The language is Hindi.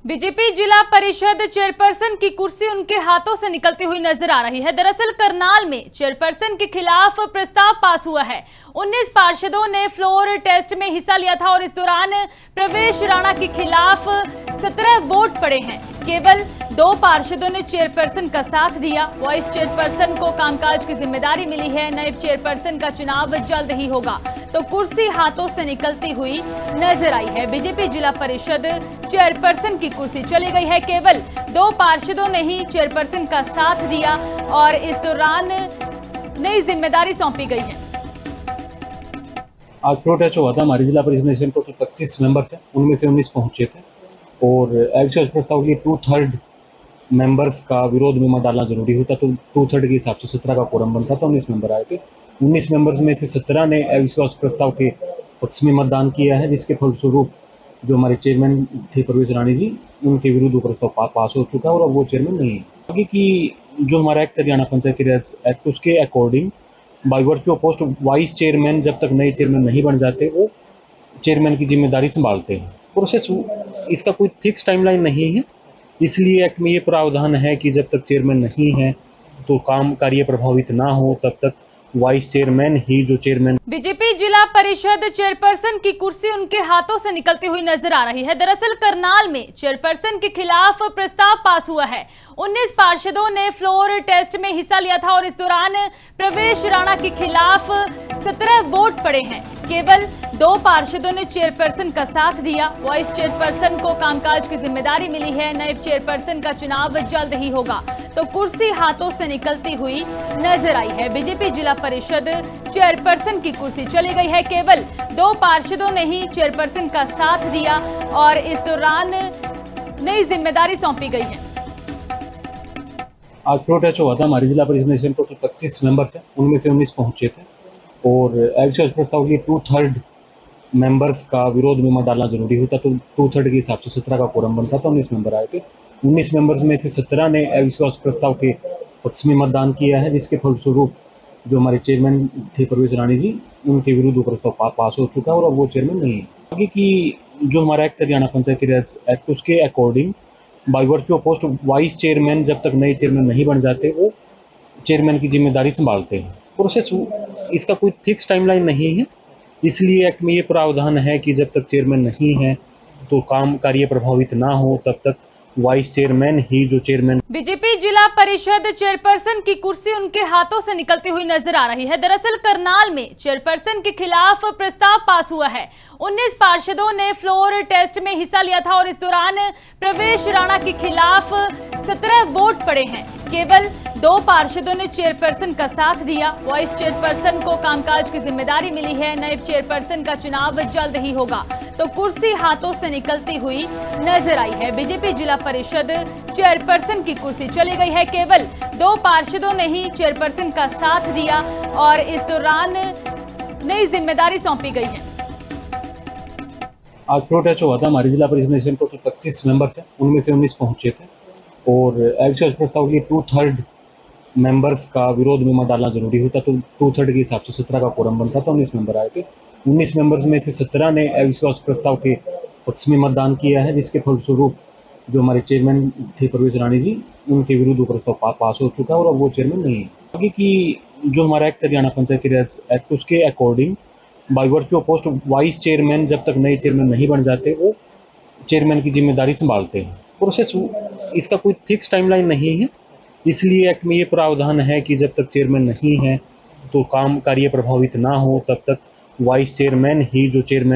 बीजेपी जिला परिषद चेयरपर्सन की कुर्सी उनके हाथों से निकलती हुई नजर आ रही है। दरअसल करनाल में चेयरपर्सन के खिलाफ प्रस्ताव पास हुआ है। 19 पार्षदों ने फ्लोर टेस्ट में हिस्सा लिया था और इस दौरान प्रवेश राणा के खिलाफ 17 वोट पड़े हैं। केवल 2 पार्षदों ने चेयरपर्सन का साथ दिया। वाइस चेयरपर्सन को कामकाज की जिम्मेदारी मिली है। नए चेयरपर्सन का चुनाव जल्द ही होगा, तो कुर्सी हाथों से निकलती हुई नजर आई है। बीजेपी जिला परिषद चेयरपर्सन की कुर्सी चली गई है। केवल 2 पार्षदों ने ही चेयरपर्सन का साथ दिया और इस दौरान नई जिम्मेदारी सौंपी गई है। आज फ्लोर टेस्ट हुआ था। हमारी जिला परिषद में टोटल 25 मेंबर्स हैं, उनमें से 19 पहुंचे थे और एक्चुअल प्रस्ताव के लिए 2/3 मेंबर्स का विरोध में मत डालना जरूरी होता, तो 2/3 के हिसाब से 17 का कोरम बनता था। 19 मेंबर आए थे। 19 मेंबर्स में से 17 ने अविश्वास प्रस्ताव के पक्ष में मतदान किया है, जिसके फलस्वरूप जो हमारे चेयरमैन थे प्रवेश राणी जी, उनके विरुद्ध प्रस्ताव पास हो चुका है और अब वो चेयरमैन नहीं है। आगे की जो हमारा एक्ट हरियाणा पंचायती राज एक्ट, उसके according by virtue of post vice chairman जब तक नए चेयरमैन नहीं बन जाते, वो चेयरमैन की जिम्मेदारी संभालते हैं। प्रोसेस इसका कोई फिक्स टाइमलाइन नहीं है, इसलिए एक्ट में ये प्रावधान है कि जब तक चेयरमैन नहीं है तो काम कार्य प्रभावित ना हो, तब तक वाइस चेयरमैन ही जो चेयरमैन। बीजेपी जिला परिषद चेयरपर्सन की कुर्सी उनके हाथों से निकलती हुई नजर आ रही है। दरअसल करनाल में चेयरपर्सन के खिलाफ प्रस्ताव पास हुआ है। 19 पार्षदों ने फ्लोर टेस्ट में हिस्सा लिया था और इस दौरान प्रवेश राणा के खिलाफ 17 वोट पड़े हैं। केवल 2 पार्षदों ने चेयरपर्सन का साथ दिया। वाइस चेयरपर्सन को कामकाज की जिम्मेदारी मिली है। नए चेयरपर्सन का चुनाव जल्द ही होगा, तो कुर्सी हाथों से निकलती हुई नजर आई है। बीजेपी जिला परिषद चेयरपर्सन की कुर्सी चली गई है। केवल 2 पार्षदों ने ही चेयरपर्सन का साथ दिया और इस दौरान नई जिम्मेदारी सौंपी गई है। आज फ्लोर टेस्ट हुआ था। हमारी जिला परिषद में टोटल 25 मेंबर्स हैं, उनमें से 19 पहुंचे थे और एक्चुअल प्रस्ताव के लिए 2/3 मेंबर्स का विरोध में मत डालना जरूरी होता, तो 2/3 के हिसाब से 17 का कोरम बनता था। 19 मेंबर आए थे। 19 मेंबर्स में से 17 ने अविश्वास प्रस्ताव के पक्ष में मतदान किया है, जिसके फलस्वरूप जो हमारे चेयरमैन थे प्रवेश राणी जी, उनके विरुद्ध प्रस्ताव पास हो चुका है और अब वो चेयरमैन नहीं है। आगे की जो हमारा एक्ट हरियाणा पंचायती राज एक्ट, उसके according by virtue of post vice chairman जब तक नए चेयरमैन नहीं बन जाते, वो चेयरमैन की जिम्मेदारी संभालते हैं। प्रोसेस इसका कोई फिक्स टाइमलाइन नहीं है, इसलिए एक्ट में ये प्रावधान है कि जब तक चेयरमैन नहीं है तो काम कार्य प्रभावित ना हो, तब तक वाइस चेयरमैन ही जो चेयरमैन। बीजेपी जिला परिषद चेयरपर्सन की कुर्सी उनके हाथों से निकलती हुई नजर आ रही है। दरअसल करनाल में चेयरपर्सन के खिलाफ प्रस्ताव पास हुआ है। 19 पार्षदों ने फ्लोर टेस्ट में हिस्सा लिया था और इस दौरान प्रवेश राणा के खिलाफ 17 वोट पड़े हैं। केवल 2 पार्षदों ने चेयरपर्सन का साथ दिया। वाइस चेयरपर्सन को कामकाज की जिम्मेदारी मिली है। नए चेयरपर्सन का चुनाव जल्द ही होगा, तो कुर्सी हाथों से निकलती हुई नजर आई है। बीजेपी जिला परिषद चेयरपर्सन की कुर्सी चली गई है। केवल 2 पार्षदों ने ही चेयरपर्सन का साथ दिया और इस दौरान नई जिम्मेदारी सौंपी गई है। आज फ्लोर टेस्ट हुआ था। हमारी जिला परिषद में टोटल 25 मेंबर्स हैं, उनमें से 19 पहुंचे थे और एक्चुअल प्रस्ताव के लिए 2/3 मेंबर्स का विरोध में मत डालना जरूरी होता, तो 2/3 के हिसाब से 17 का कोरम बनता था। 19 मेंबर आए थे। 19 मेंबर्स में से 17 ने अविश्वास प्रस्ताव के पक्ष में मतदान किया है, जिसके फलस्वरूप जो हमारे चेयरमैन थे प्रवेश राणी जी, उनके विरुद्ध प्रस्ताव पास हो चुका है और अब वो चेयरमैन नहीं है। आगे की जो हमारा एक्ट हरियाणा पंचायती राज एक्ट, उसके according by virtue of post vice chairman जब तक नए चेयरमैन नहीं बन जाते, वो चेयरमैन की जिम्मेदारी संभालते हैं। प्रोसेस इसका कोई फिक्स टाइमलाइन नहीं है, इसलिए एक्ट में ये प्रावधान है कि जब तक चेयरमैन नहीं है तो काम कार्य प्रभावित ना हो, तब तक वाइस चेयरमैन ही जो चेयरमैन